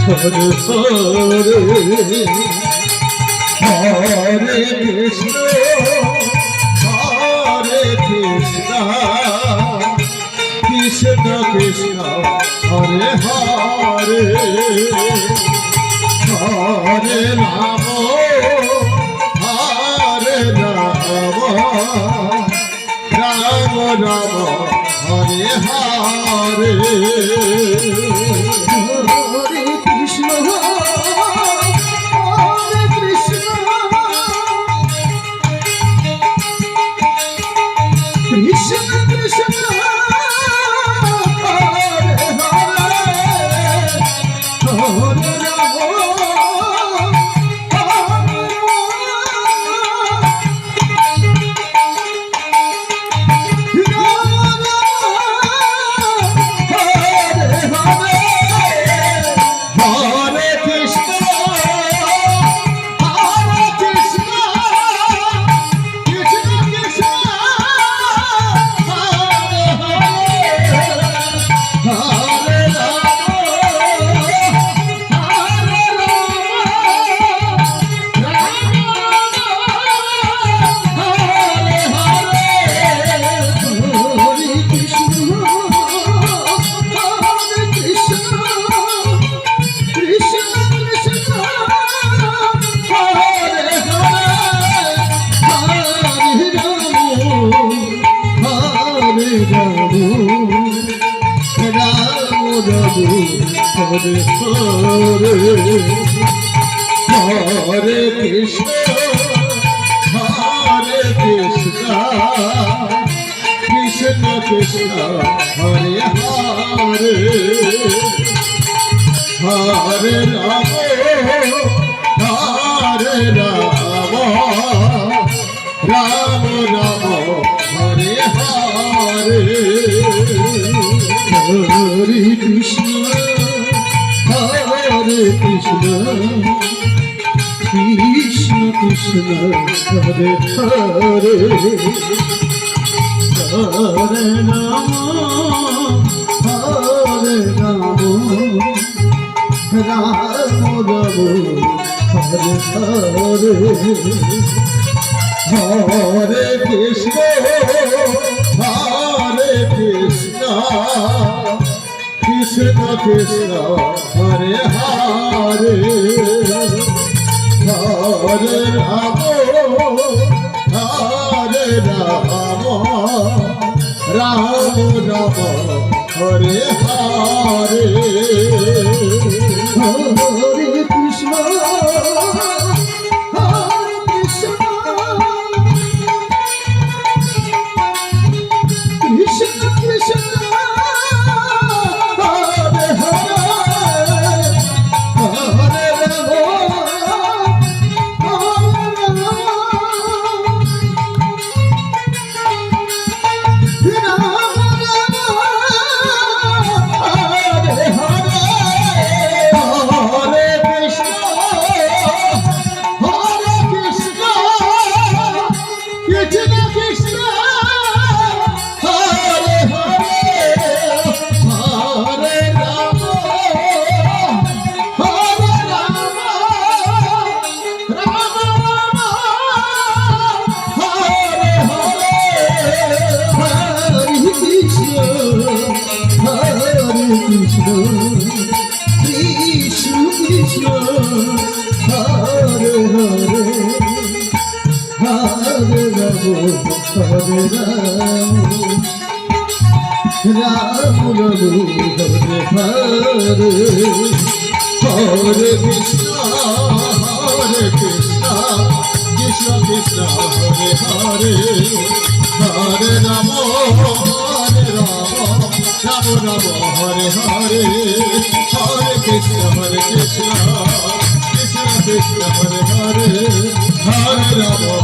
Hare Hare Hare Krishna Hare Krishna Krishna Krishna Hare Hare Hare Ram Hare Ram Ram Ram Hare Hare Hare Hare Hare Krishna Hare Krishna Krishna Krishna Hare Hare Hare Ram Hare Ram Ram Ram Hare Hare Hare Krishna Hare Krishna Krishna Krishna Hare Hare Hare Ram Hare Ram Ram Ram Hare Hare Hare Krishna Hare Krishna Krishna Krishna Hare Hare Hare Ram Hare Ram Ram Ram Hare Hare Hare Krishna Krishna Krishna Hare Hare Hare Ram Hare Ram Ram Ram Hare Hare Hare Krishna Krishna Krishna Hare Hare Hare Ram Hare Ram Ram Ram Hare Hare Hare Krishna Krishna Krishna Hare Hare Hare Ram